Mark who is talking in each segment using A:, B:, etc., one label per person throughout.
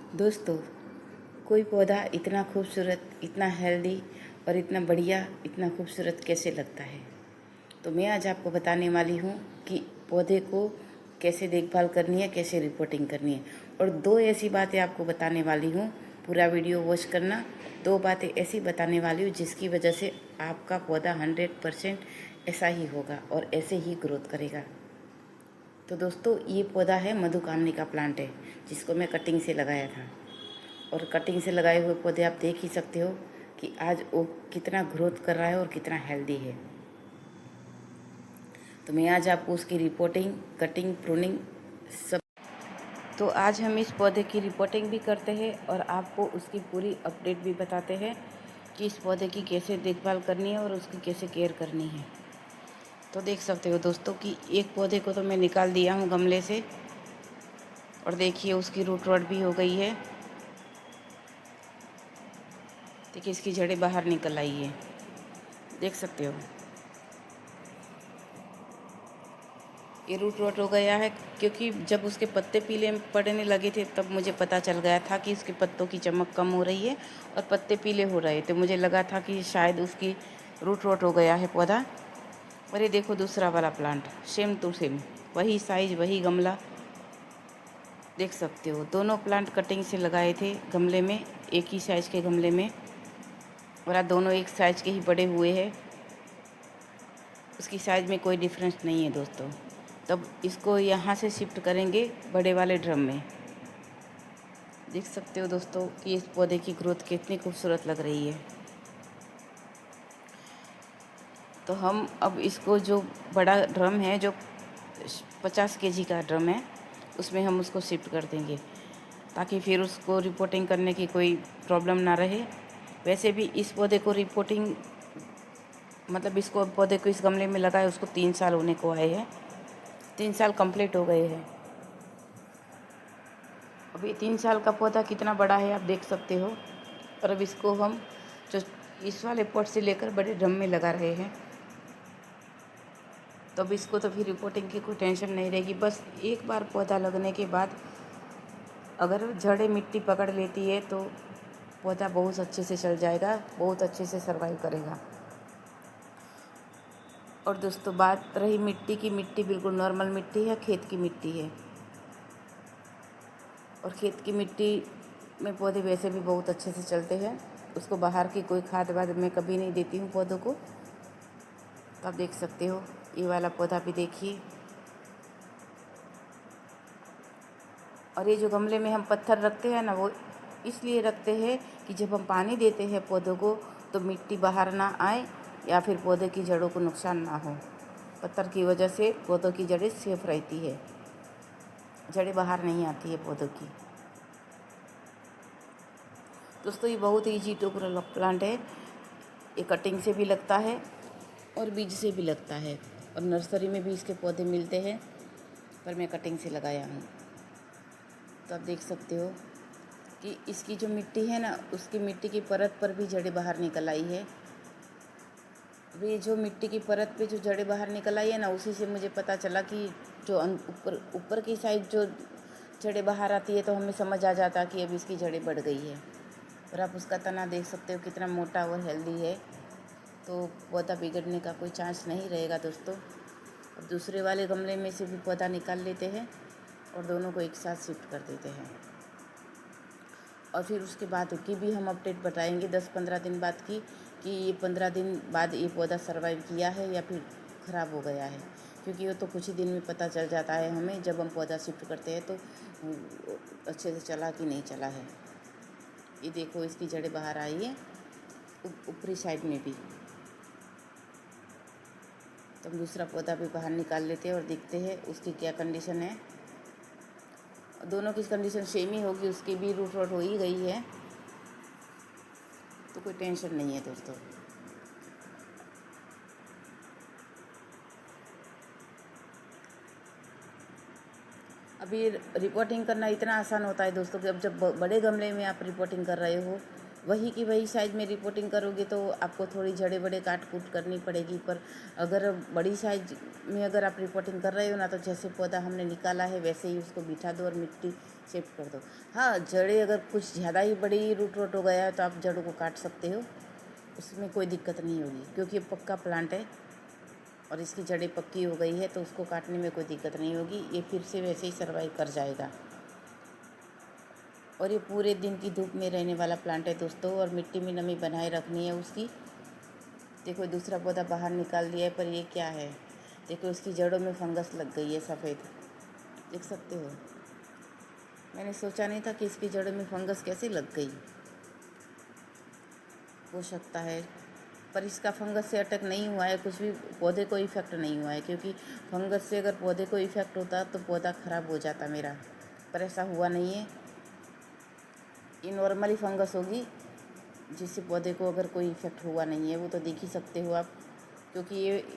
A: दोस्तों, कोई पौधा इतना खूबसूरत, इतना हेल्दी और इतना बढ़िया, इतना खूबसूरत कैसे लगता है। तो मैं आज आपको बताने वाली हूँ कि पौधे को कैसे देखभाल करनी है, कैसे रिपोर्टिंग करनी है। और दो ऐसी बातें आपको बताने वाली हूँ, पूरा वीडियो वॉच करना। दो बातें ऐसी बताने वाली हूँ जिसकी वजह से आपका पौधा 100% ऐसा ही होगा और ऐसे ही ग्रोथ करेगा। तो दोस्तों, ये पौधा है मधुकामनी का प्लांट है, जिसको मैं कटिंग से लगाया था। और कटिंग से लगाए हुए पौधे आप देख ही सकते हो कि आज वो कितना ग्रोथ कर रहा है और कितना हेल्दी है। तो मैं आज आपको उसकी रिपोर्टिंग, कटिंग, प्रूनिंग सब। तो आज हम इस पौधे की रिपोर्टिंग भी करते हैं और आपको उसकी पूरी अपडेट भी बताते हैं कि इस पौधे की कैसे देखभाल करनी है और उसकी कैसे केयर करनी है। तो देख सकते हो दोस्तों कि एक पौधे को तो मैं निकाल दिया हूँ गमले से, और देखिए उसकी रूट रॉड भी हो गई है। देखिए इसकी जड़ें बाहर निकल आई है, देख सकते हो। ये रूट रॉट हो गया है क्योंकि जब उसके पत्ते पीले पड़ने लगे थे तब मुझे पता चल गया था कि उसके पत्तों की चमक कम हो रही है और पत्ते पीले हो रहे थे। मुझे लगा था कि शायद उसकी रूट रॉट हो गया है पौधा। और ये देखो दूसरा वाला प्लांट, सेम टू सेम, वही साइज, वही गमला, देख सकते हो। दोनों प्लांट कटिंग से लगाए थे गमले में, एक ही साइज के गमले में, और आज दोनों एक साइज के ही बड़े हुए हैं। उसकी साइज़ में कोई डिफरेंस नहीं है दोस्तों। तब इसको यहाँ से शिफ्ट करेंगे बड़े वाले ड्रम में। देख सकते हो दोस्तों कि इस पौधे की ग्रोथ कितनी खूबसूरत लग रही है। तो हम अब इसको, जो बड़ा ड्रम है, जो 50 केजी का ड्रम है, उसमें हम उसको शिफ्ट कर देंगे ताकि फिर उसको रिपोर्टिंग करने की कोई प्रॉब्लम ना रहे। वैसे भी इस पौधे को रिपोर्टिंग, मतलब इसको पौधे को इस गमले में लगाए उसको 3 साल होने को आए हैं, 3 साल कंप्लीट हो गए हैं। अभी 3 साल का पौधा कितना बड़ा है आप देख सकते हो। और अब इसको हम जो इस वाले पॉट से लेकर बड़े ड्रम में लगा रहे हैं। तो अब इसको तो फिर रिपोर्टिंग की कोई टेंशन नहीं रहेगी। बस एक बार पौधा लगने के बाद अगर जड़ें मिट्टी पकड़ लेती है तो पौधा बहुत अच्छे से चल जाएगा, बहुत अच्छे से सर्वाइव करेगा। और दोस्तों, बात रही मिट्टी की, मिट्टी बिल्कुल नॉर्मल मिट्टी है, खेत की मिट्टी है। और खेत की मिट्टी में पौधे वैसे भी बहुत अच्छे से चलते हैं। उसको बाहर की कोई खाद वाद मैं कभी नहीं देती हूँ पौधों को। तो आप देख सकते हो, ये वाला पौधा भी देखिए। और ये जो गमले में हम पत्थर रखते हैं ना, वो इसलिए रखते हैं कि जब हम पानी देते हैं पौधों को तो मिट्टी बाहर ना आए या फिर पौधे की जड़ों को नुकसान ना हो। पत्थर की वजह से पौधों की जड़ें सेफ रहती है, जड़ें बाहर नहीं आती है पौधों की। दोस्तों, ये बहुत ईजी टू ग्रो प्लांट है। ये कटिंग से भी लगता है और बीज से भी लगता है, और नर्सरी में भी इसके पौधे मिलते हैं, पर मैं कटिंग से लगाया हूँ। तो आप देख सकते हो कि इसकी जो मिट्टी है ना, उसकी मिट्टी की परत पर भी जड़ें बाहर निकल आई है। अब ये जो मिट्टी की परत पे जो जड़ें बाहर निकल आई है ना, उसी से मुझे पता चला कि जो ऊपर ऊपर की साइड जो जड़ें बाहर आती है तो हमें समझ आ जाता कि अब इसकी जड़ें बढ़ गई है। और आप उसका तना देख सकते हो कितना मोटा और हेल्दी है। तो पौधा बिगड़ने का कोई चांस नहीं रहेगा दोस्तों। अब दूसरे वाले गमले में से भी पौधा निकाल लेते हैं और दोनों को एक साथ शिफ्ट कर देते हैं। और फिर उसके बाद की भी हम अपडेट बताएंगे 10-15 दिन बाद की, कि ये 15 दिन बाद ये पौधा सर्वाइव किया है या फिर ख़राब हो गया है। क्योंकि वो तो कुछ ही दिन में पता चल जाता है हमें, जब हम पौधा शिफ्ट करते हैं तो अच्छे से चला कि नहीं चला है। ये देखो इसकी जड़ें बाहर आई है ऊपरी साइड में भी। तो हम दूसरा पौधा भी बाहर निकाल लेते हैं और देखते हैं उसकी क्या कंडीशन है। दोनों की कंडीशन सेम ही होगी, उसकी भी रूट रॉट हो ही गई है, तो कोई टेंशन नहीं है दोस्तों। अभी रिपोर्टिंग करना इतना आसान होता है दोस्तों कि अब जब बड़े गमले में आप रिपोर्टिंग कर रहे हो, वही की वही साइज़ में रिपोर्टिंग करोगे तो आपको थोड़ी जड़े बड़े काट कूट करनी पड़ेगी। पर अगर बड़ी साइज में अगर आप रिपोर्टिंग कर रहे हो ना, तो जैसे पौधा हमने निकाला है वैसे ही उसको बिठा दो और मिट्टी शिफ्ट कर दो। हाँ, जड़ें अगर कुछ ज़्यादा ही बड़ी रूट रोट हो गया है तो आप जड़ों को काट सकते हो, उसमें कोई दिक्कत नहीं होगी, क्योंकि ये पक्का प्लांट है और इसकी जड़ें पक्की हो गई है तो उसको काटने में कोई दिक्कत नहीं होगी। ये फिर से वैसे ही सर्वाइव कर जाएगा। और ये पूरे दिन की धूप में रहने वाला प्लांट है दोस्तों, और मिट्टी में नमी बनाए रखनी है उसकी। देखो दूसरा पौधा बाहर निकाल दिया है, पर ये क्या है, देखो इसकी जड़ों में फंगस लग गई है सफ़ेद, देख सकते हो। मैंने सोचा नहीं था कि इसकी जड़ों में फंगस कैसे लग गई। हो सकता है, पर इसका फंगस से अटैक नहीं हुआ है, कुछ भी पौधे को इफ़ेक्ट नहीं हुआ है, क्योंकि फंगस से अगर पौधे को इफ़ेक्ट होता तो पौधा ख़राब हो जाता मेरा, पर ऐसा हुआ नहीं है। ये नॉर्मली फंगस होगी जिससे पौधे को अगर कोई इफ़ेक्ट हुआ नहीं है, वो तो देख ही सकते हो आप, क्योंकि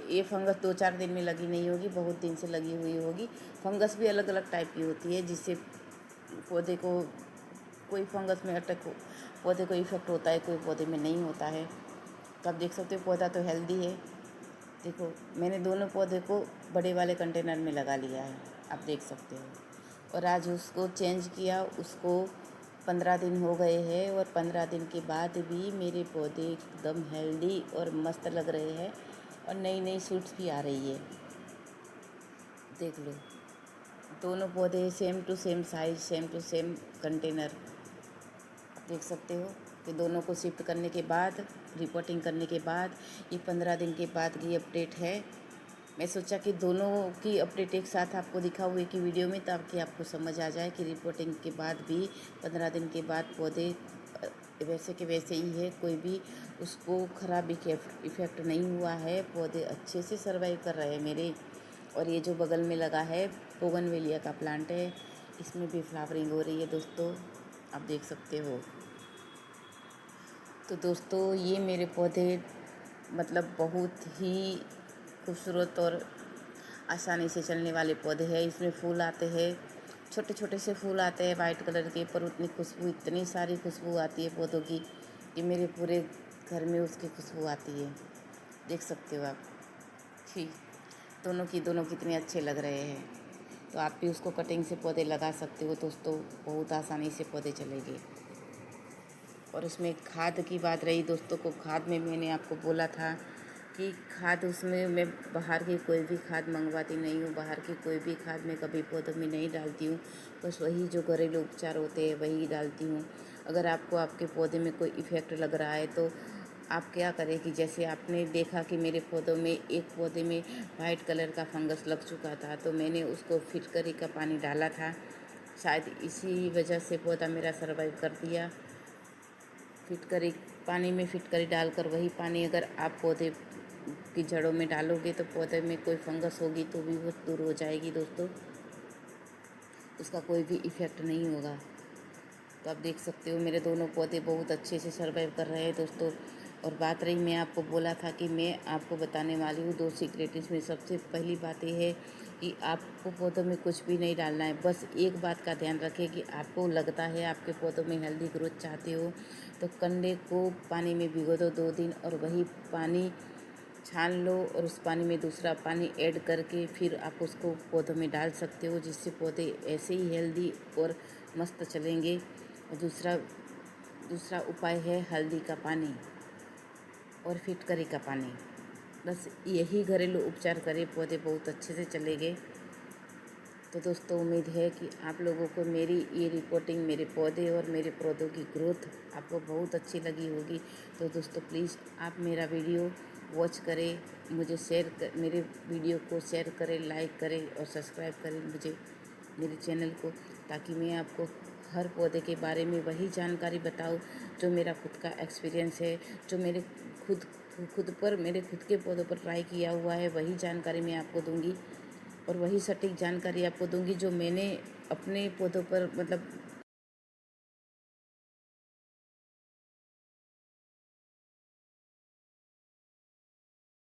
A: ये फंगस 2-4 दिन में लगी नहीं होगी, बहुत दिन से लगी हुई होगी। फंगस भी अलग अलग टाइप की होती है, जिससे पौधे को कोई फंगस में अटैक हो, पौधे को इफ़ेक्ट होता है, कोई पौधे में नहीं होता है। तो आप देख सकते हो पौधा तो हेल्दी है। देखो मैंने दोनों पौधे को बड़े वाले कंटेनर में लगा लिया है, आप देख सकते हो। और आज उसको चेंज किया, उसको 15 दिन हो गए हैं, और 15 दिन के बाद भी मेरे पौधे एकदम हेल्दी और मस्त लग रहे हैं, और नई नई शूट्स भी आ रही है। देख लो, दोनों पौधे same to same size, same to same container, देख सकते हो। कि दोनों को शिफ्ट करने के बाद, रिपोर्टिंग करने के बाद, ये 15 दिन के बाद की अपडेट है। मैं सोचा कि दोनों की अपडेट एक साथ आपको दिखाऊँ एक ही वीडियो में, ताकि आपको समझ आ जाए कि रिपोर्टिंग के बाद भी 15 दिन के बाद पौधे वैसे के वैसे ही है, कोई भी उसको ख़राब इफ़ेक्ट नहीं हुआ है, पौधे अच्छे से सर्वाइव कर रहे हैं मेरे। और ये जो बगल में लगा है बोगनवेलिया का प्लांट है, इसमें भी फ्लावरिंग हो रही है दोस्तों, आप देख सकते हो। तो दोस्तों ये मेरे पौधे मतलब बहुत ही खूबसूरत और आसानी से चलने वाले पौधे हैं। इसमें फूल आते हैं, छोटे छोटे से फूल आते हैं वाइट कलर के, पर उतनी खुशबू, इतनी सारी खुशबू आती है पौधों की कि मेरे पूरे घर में उसकी खुशबू आती है, देख सकते हो आप। ठीक, दोनों कितने अच्छे लग रहे हैं। तो आप भी उसको कटिंग से पौधे लगा सकते हो दोस्तों, बहुत आसानी से पौधे चलेंगे। और उसमें खाद की बात रही दोस्तों, को खाद में मैंने आपको बोला था कि खाद उसमें मैं बाहर की कोई भी खाद मंगवाती नहीं हूँ, बाहर की कोई भी खाद मैं कभी पौधों में नहीं डालती हूँ, बस वही जो घरेलू उपचार होते हैं वही डालती हूँ। अगर आपको आपके पौधे में कोई इफ़ेक्ट लग रहा है तो आप क्या करें कि जैसे आपने देखा कि मेरे पौधों में एक पौधे में वाइट कलर का फंगस लग चुका था, तो मैंने उसको फिटकरी का पानी डाला था, शायद इसी वजह से पौधा मेरा सर्वाइव कर दिया। फिटकरी पानी में फिटकरी डालकर वही पानी अगर आप पौधे की जड़ों में डालोगे तो पौधे में कोई फंगस होगी तो भी वो दूर हो जाएगी दोस्तों, उसका कोई भी इफ़ेक्ट नहीं होगा। तो आप देख सकते हो मेरे दोनों पौधे बहुत अच्छे से सर्वाइव कर रहे हैं दोस्तों। और बात रही, मैं आपको बोला था कि मैं आपको बताने वाली हूँ 2 सीक्रेट। इसमें सबसे पहली बात ये है कि आपको पौधों में कुछ भी नहीं डालना है, बस एक बात का ध्यान रखें कि आपको लगता है आपके पौधों में हेल्दी ग्रोथ चाहते हो तो कंडे को पानी में भिगो दो 2 दिन, और वही पानी छान लो और उस पानी में दूसरा पानी ऐड करके फिर आप उसको पौधों में डाल सकते हो, जिससे पौधे ऐसे ही हेल्दी और मस्त चलेंगे। और दूसरा उपाय है हल्दी का पानी और फिटकरी का पानी, बस यही घरेलू उपचार करें, पौधे बहुत अच्छे से चलेंगे। तो दोस्तों उम्मीद है कि आप लोगों को मेरी ये रिपोर्टिंग, मेरे पौधे और मेरे पौधों की ग्रोथ आपको बहुत अच्छी लगी होगी। तो दोस्तों प्लीज़ आप मेरा वीडियो वॉच करें, मुझे मेरे वीडियो को शेयर करें, लाइक करें और सब्सक्राइब करें मेरे चैनल को, ताकि मैं आपको हर पौधे के बारे में वही जानकारी बताऊं जो मेरा खुद का एक्सपीरियंस है, जो मेरे मेरे खुद के पौधों पर ट्राई किया हुआ है, वही जानकारी मैं आपको दूंगी। और वही सटीक जानकारी आपको दूंगी जो मैंने अपने पौधों पर मतलब